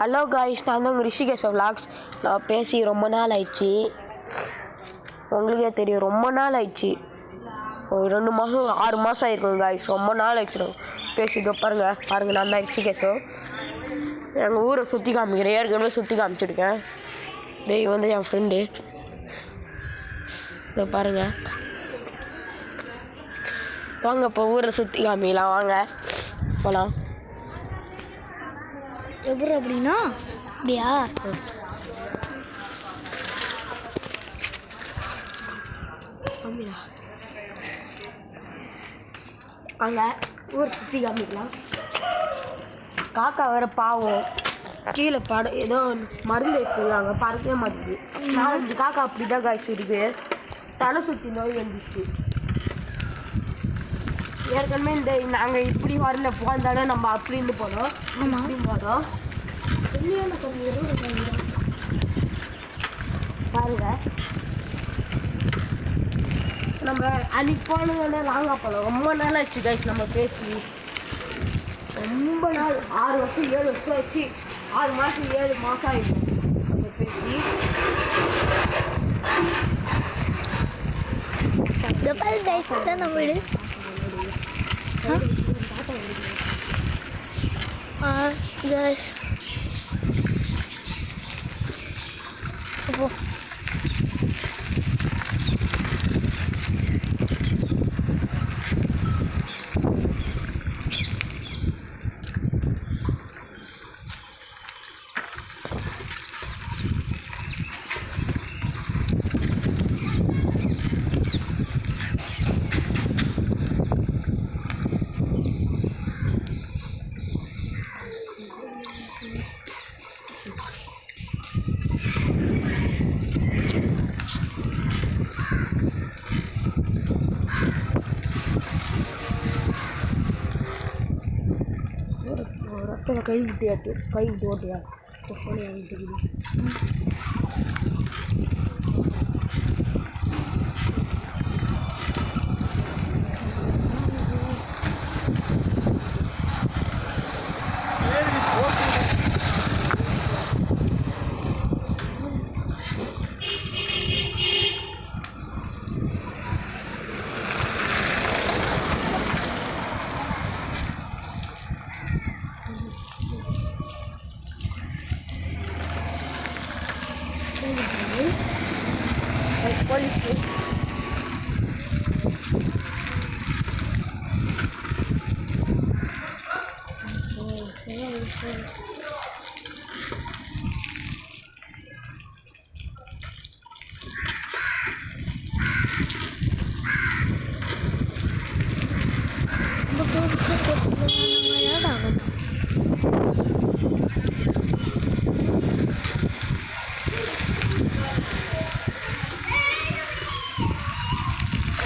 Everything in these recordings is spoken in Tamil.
ஹலோ காய்ஸ், நான் தான் உங்கள் ரிஷிகேஷ் விலாக்ஸ். நான் பேசி ரொம்ப நாள் ஆயிடுச்சு. உங்களுக்கே தெரியும், ரொம்ப நாள் ஆயிடுச்சு. ஒரு 2 மாதம் 6 மாதம் ஆகிருக்கும் காய்ஸ். ரொம்ப நாள் ஆயிடுச்சு பேசிட்டு. பாருங்கள் நான் தான் ரிஷிகேஷம். எங்கள் ஊரை சுற்றி காமிக்கிறேன். ஏற்கனவே சுற்றி காமிச்சிருக்கேன். டேய் வந்து என் ஃப்ரெண்டு. இதை பாருங்கள். வாங்க இப்போ ஊரை சுற்றி காமிக்கலாம். வாங்க போகலாம். எப்படி அப்படின்னா அப்படியா? வாங்க ஊரை சுற்றி காமிக்கலாம். காக்கா வேற பாவம் கீழே ஏதோ மருந்து எடுத்துருக்காங்க, பறக்கவே மாட்டேங்குது. 4-5 காக்கா அப்படி தான் காய்ச்சி இருக்கு. தலை சுற்றி நோய் வந்துச்சு. ஏற்கனவே நாங்கள் இப்படி வரல, போன நம்ம அப்படின்னு போனோம். அப்படி போனோம். பாருங்க, நம்ம அன்னைக்கு போனோன்னா லாங்கா போனோம். ரொம்ப நாள் ஆச்சு கைஸ் நம்ம பேசி. ரொம்ப நாள் 6 வருஷம் 7 வருஷம் ஆச்சு. 6 மாதம் 7 மாதம் ஆகிடும் நம்ம பேசி. நம்ம வீடு கை விட்டு ஓட்டியா வாங்கிட்டு. Police station.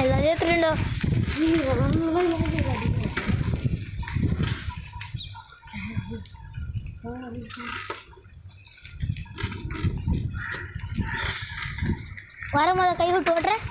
எல்லாரையும் எடுத்துட்டா. வரும்போது கை விட்டு ஓட்டுறேன்.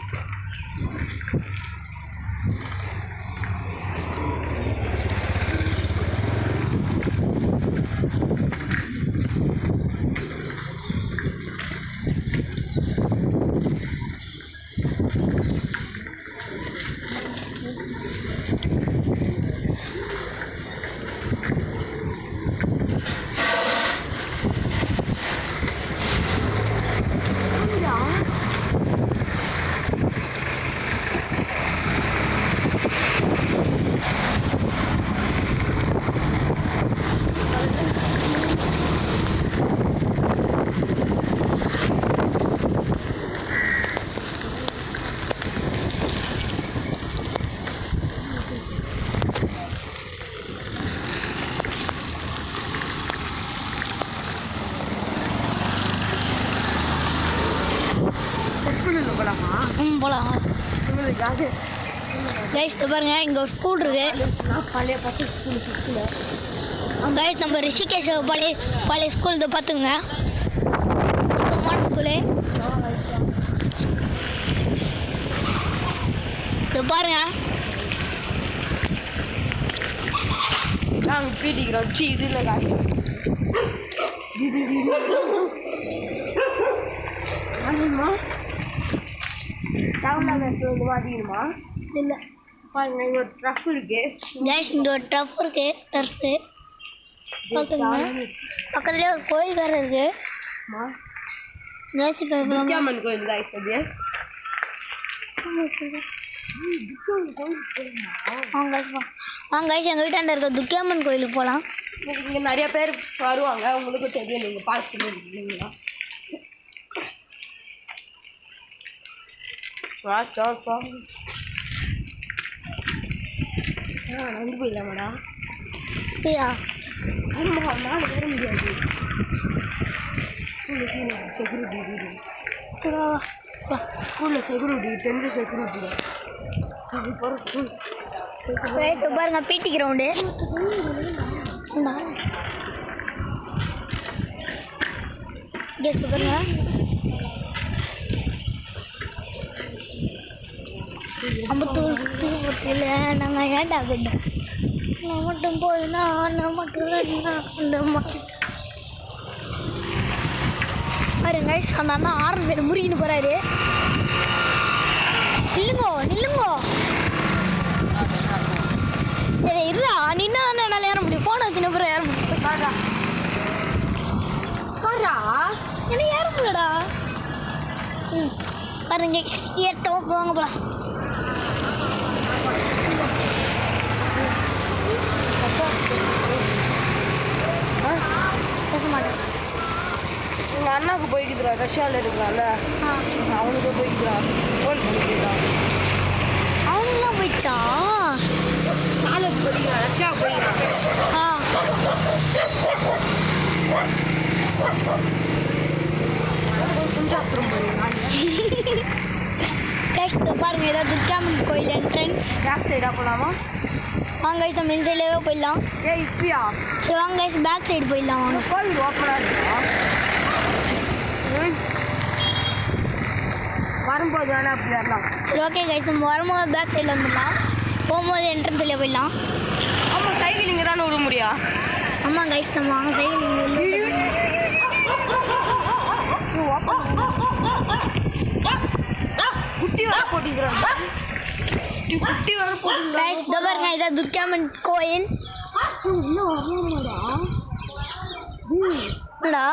போகலாம். கைஸ் பாருங்க, இங்கே ஒரு ஸ்கூல் இருக்கு. பழைய பச்சை ஸ்கூல். கைஸ் நம்ம ரிஷிகேஷ் பழைய ஸ்கூல் இதை பார்த்துங்க. ஸ்கூலு இது பாருங்க. நாங்கள் பீட்டிக்கிறோம். இது இல்லை ஆமாம்மா டவுனில் வந்து மாட்டிக்கணுமா இல்லை பாருங்க இங்கே ஒரு ட்ரஃப் இருக்கு கைஸ் இங்கே ஒரு டஃப் இருக்கு டர்ஃபு பார்த்துங்க பக்கத்துலேயே ஒரு கோயில் வேறு இருக்கு கைஸ் இப்போ துர்காமன் கோயில் தான் இது கைஸ் எங்கள் வீட்டாண்ட இருக்க துர்க்கியம்மன் கோயிலுக்கு போகலாம். இங்கே நிறைய பேர் வருவாங்க உங்களுக்கும் தெரியும் நீங்கள் பார்த்துருக்கீங்களா நடந்து போயிடலாமாடா அப்படியா மேலே ஏற முடியாது செக்யூரிட்டி வீடு ஸ்கூலில் செக்யூரிட்டி 10th செக்யூரிட்டி பாருங்க பிடி கிரவுண்டு கெஸ் பாருங்க அம்பத்தூர் இல்லை நாங்கள் ஏன்டா போயிட்டோம் நான் மட்டும் போதுன்னா நான் மட்டும் அந்த மாதிரி பாருங்க அந்த அண்ணா ஆரம்பி முறிக்கின்னு போகிறாரு. நில்லுங்கோ நில்லுங்கோ இருடா நின்னா என்னால் ஏற முடியும் போன சின்ன பேர் ஏற முடியும் காரா காரா என்ன ஏற முடியலடா. பாருங்க ஏற்றோம் போங்க போலாம். பேச மாட்டேன் உங்கள் அண்ணாவுக்கு போய்க்குதுரா ரஷ்யாவில் இருக்கிறான்ல அவனுக்கு போய்க்குறான் ஃபோன் பண்ணி போயிட்டான் அவனுங்களாம் போயிடுச்சா நாளைக்கு போய்க்கிறான் ரஷ்யா போய்க்கிறான் குஞ்சாத்திரம் போயிருக்கான் பாருங்க ஏதாவது துர்காமன் கோயில் என்ட்ரன்ஸ் பேக் சைடாக போகலாமா வாங்க கைஸ் நம்ம இந்த சைட்லேயே போயிடலாம். இப்பயா சரி வாங்க கைஸ் பேக் சைடு போயிடலாம் வாங்க. கோவில் ஓப்பனாக இருக்கா வரும்போது வேணா அப்படி வரலாம். சரி ஓகே கைஸ் நம்ம வரும்போது பேக் சைடில் வந்துடலாம் போகும்போது என்ட்ரன்ஸ் வழியாக போயிடலாம். ஆமாம் சைக்கிள் இங்கே தானே விட முடியா ஆமாம் கைஸ் நம்ம வாங்க சைக்கிள் குட்டி வர போட்டிக்கிறாங்க குட்டி வர போட்டு கைஸ் இதோ பாருங்க இதான் துர்காமன் கோயில். இன்னும் வரலாமாடா என்னடா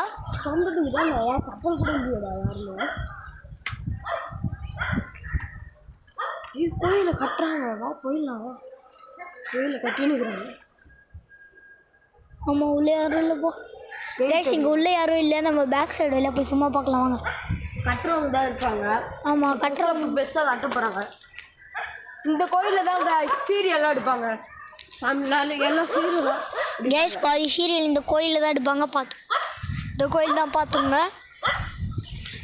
சொந்தத்துக்கு தான் இல்லையா கப்பல் கூட இல்லையாடா யாருமே கோயிலை கட்டுறாங்க வா போயிடலாம் வா கோயிலை கட்டினுக்குறாங்க. ஆமாம் உள்ளே யாரும் இல்லை போ கைஸ் இங்கே உள்ளே யாரும் இல்லை நம்ம பேக் சைடு இல்லை போய் சும்மா பார்க்கலாம் வாங்க. கட்டுறவங்க தான் இருப்பாங்க. ஆமாம் கட்டுறவங்க பெஸ்ட்டாக கட்ட போகிறாங்க. இந்த கோயிலில் தான் சீரியல்லாம் எடுப்பாங்க எல்லாம் சீரியலாம் கேஸ் பாதி சீரியல் இந்த கோயிலில் தான் எடுப்பாங்க பார்த்து இந்த கோயில் தான் பார்த்துங்க.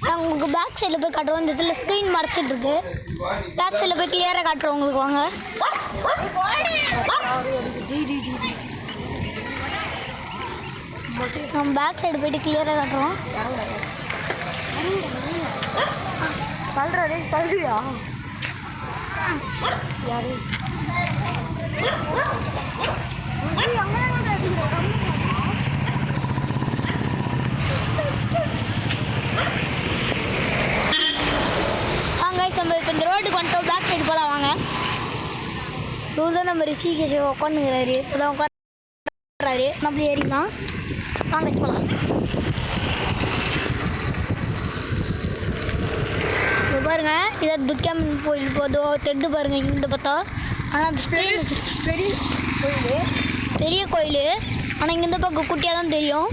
நாங்கள் உங்களுக்கு பேக் சைடில் போய் காட்டுறோம். இந்த இதில் ஸ்க்ரீன் மறைச்சிட்ருக்கு பேக் சைடில் போய் கிளியராக காட்டுறோம் உங்களுக்கு வாங்க. நம்ம பேக் சைடு போய்ட்டு கிளியராக காட்டுறோம். சொல்கிறே சொல்றியா யாரு வாங்க நம்ம இப்போ இந்த ரோட்டுக்கு வந்துட்டோம் பேக் சைடு போகலாம் வாங்க. இவர் தான் நம்ம ரிஷிகேஷ் உட்காந்துங்கிறாரு இப்போதான் உட்காந்துறாரு நம்ம ஏறிக்கலாம் வாங்க போகலாம். இப்போ பாருங்க இதை துர்காமன் கோயில் போதோ தெரிந்து பாருங்க இந்த பார்த்தா ஆனால் அந்த ஸ்க்ரீன் பெரிய கோயில் ஆனால் இங்கே இந்த பக்கம் குட்டியாக தான் தெரியும்.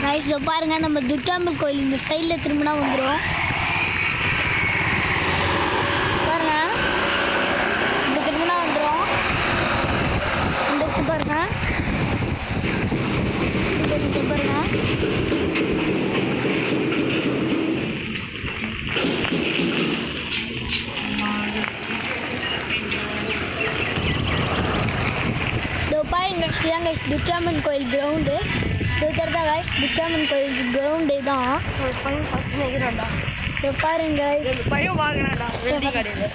கைஸ் பாருங்க நம்ம துர்காம்பல் கோயில் இந்த சைடில் திரும்பினா வந்துடும் பாருங்க இந்த திரும்பினா வந்துடும் வந்துருச்சு பாருங்க இங்கே பாருங்க இதோ பாருங்க இதுதான் கைஸ் துர்காம்பல் கோயில் கிரவுண்டு இது தெரிதா கைஸ் துர்காம்மன் கோயில் கிரவுண்டே தான். பையன் பார்த்து வைக்கிறான்டா. இப்போ பாருங்க பையன் வாங்குறான்டா வெள்ளி கடையில்.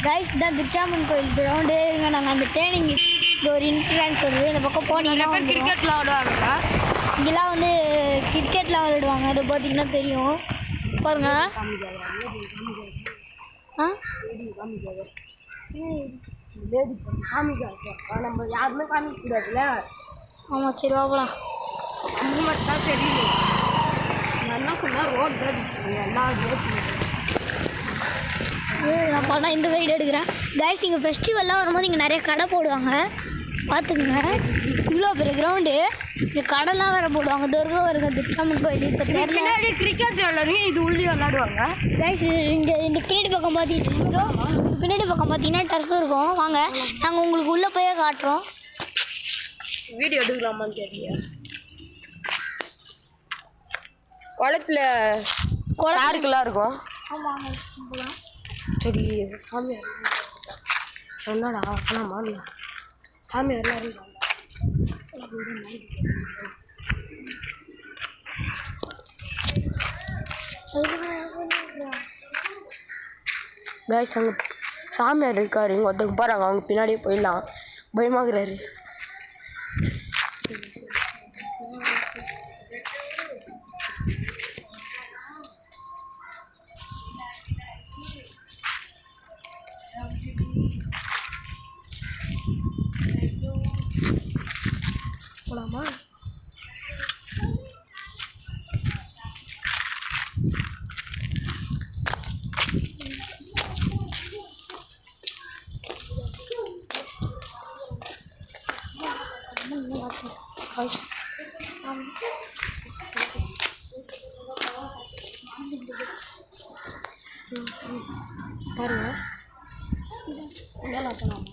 கைஸ் தான் துர்காம்மன் கோயில் கிரவுண்டே இருங்க. நாங்கள் அந்த ட்ரைனிங் ஒரு இன்ட்ரான்ஸ் வருது, இந்த பக்கம் போனீங்கன்னா கிரிக்கெட்லாம் விளையாடுவாங்களா? இங்கெல்லாம் வந்து கிரிக்கெட்லாம் விளையாடுவாங்க. அது பார்த்தீங்கன்னா தெரியும் பாருங்க. நம்ம யாருமே காமிக்க கூடாதுல்ல. ஆமாம், சரி வாங்கலாம். அது மட்டும் தான் தெரியல. நல்லா சொன்னால் ரோட் எல்லா நான் பண்ணால் இந்த சைடு எடுக்கிறேன். கைஸ் இங்கே ஃபெஸ்டிவல்லாம் வரும்போது இங்கே நிறைய கடை போடுவாங்க, பார்த்துக்குங்க. இவ்வளோ பெரிய கிரவுண்டு, இங்கே கடைலாம் வேறு போடுவாங்க. துர்கா வருங்க துர்காம்மன் கோயில். இப்போ தெரியல கிரிக்கெட் விளையாடுங்க, இது உள்ளே விளையாடுவாங்க. கைஸ் இங்கே இந்த பின்னாடி பக்கம் பார்த்தீங்கன்னா பின்னாடி பக்கம் பார்த்தீங்கன்னா டர்ஃப் இருக்கும். வாங்க நாங்கள் உங்களுக்கு உள்ளே போயே காட்டுறோம். வீடியோ எடுக்கலாமான்னு கேட்டீங்க. குளத்துல சாருக்கெல்லாம் இருக்கும். ஆமாம், சரி சாமியார் சொன்னாடா ஆமாம்மா சாமியார் கைஸ் அங்கே சாமியார் இருக்காரு. இங்கே ஒருத்தங்க போகிறாங்க, அவங்க பின்னாடியே போயிடலாம். பயமாகிறாரு. போலாமா? பாருங்க என்னெல்லாம் சொன்னாங்க.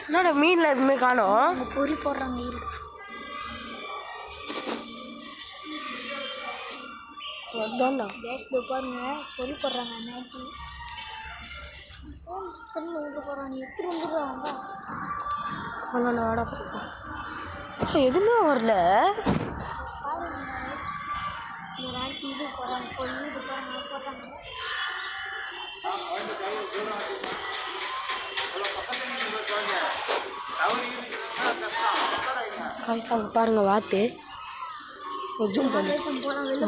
என்னோட மீனில் எதுவுமே காணும். பொறி போடுறாங்க. அதுதான்டா கேஸ் பாருங்க, பொறி போடுறாங்க. மேட்சி தண்ணி ஊற்ற போகிறாங்க. எடுத்துட்டு வந்துடுறாங்க. ஆனால் வாடா எதுவுமே வரல. ஒரு நாளைக்கு இது போகிறாங்க, இது போகிறாங்க போட்டாங்க. அங்கே பாருங்க வாத்து. ஜூம் பண்ணி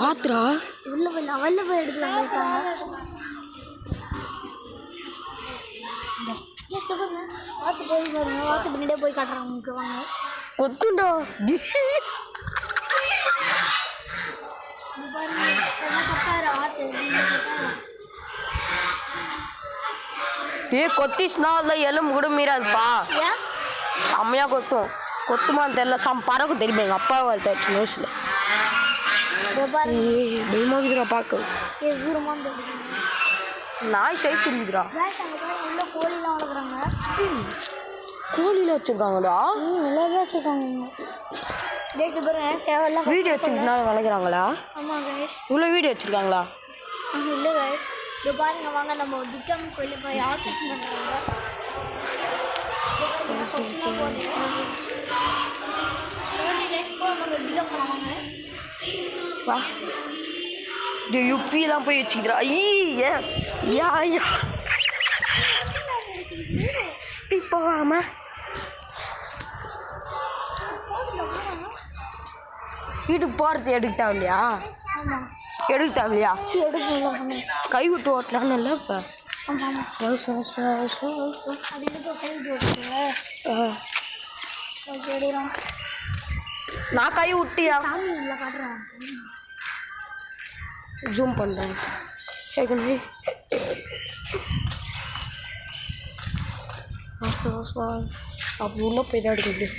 வாத்துரா உள்ள போய் எடுக்கலாம். வாத்து போய் பாருங்க, வாத்து பின்னாடியே போய் காட்டுறாங்க உங்களுக்கு. வாங்க கொத்துண்டோ கொத்திச்சுனா அதில் எலும்பு கூட மீறாதுப்பா. செம்மையா கொத்தும். கொத்துமான்னு தெரியல, பறக்கும் தெரியுமா. எங்கள் அப்பா வளர்த்தாச்சு நியூஸில். பயமாக்குதுரா பார்க்க. நாய் சைஸ் இருக்குதுரா. உள்ள கோழிலாம் வளர்க்குறாங்க. கோழிலாம் வச்சுருக்காங்கடா. நல்லாவே வச்சுருக்காங்க. வீடியோ வச்சுருக்கனால வளர்க்குறாங்களா? ஆமாம் கைஸ். இவ்வளோ வீடியோ வச்சுருக்காங்களா? இல்லை கைஸ். இப்போ பாருங்க, வாங்க நம்ம துர்காம்மன் கோயிலில் போய் ஆப்ரேஷன் பண்ணுறாங்க. வா யுப்பிலாம் போய் வச்சுக்கிறா. போகாம வீட்டுக்கு போகிறது எடுக்க இல்லையா? எடுக்க இல்லையா? கை விட்டு ஓட்டலான்னு இல்லை. இப்போ நான் கை விட்டியா ஜூம் பண்ணுறேன். அப்போ உள்ளே போய் தான் எடுக்க முடியும்.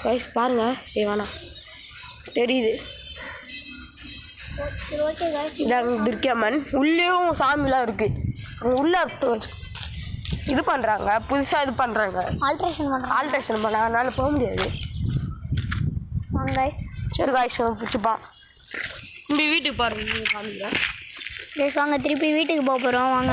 கைஸ் பாருங்கள். வேணாம் தெரியுது. சரி ஓகே காய்ஸ். இதாங்க துர்க்கியம்மன். உள்ளேயும் சாமிலாம் இருக்குது. அங்கே உள்ள இது பண்ணுறாங்க, புதுசாக இது பண்ணுறாங்க, ஆல்ட்ரேஷன் பண்ண அதனால் போக முடியாது. வாங்க காய்ஸ். சரி காய்ஸ் பிடிச்சிப்பான். இப்படி வீட்டுக்கு பாருங்க காமிங்க. வாங்க திருப்பி வீட்டுக்கு போக போகிறோம் வாங்க.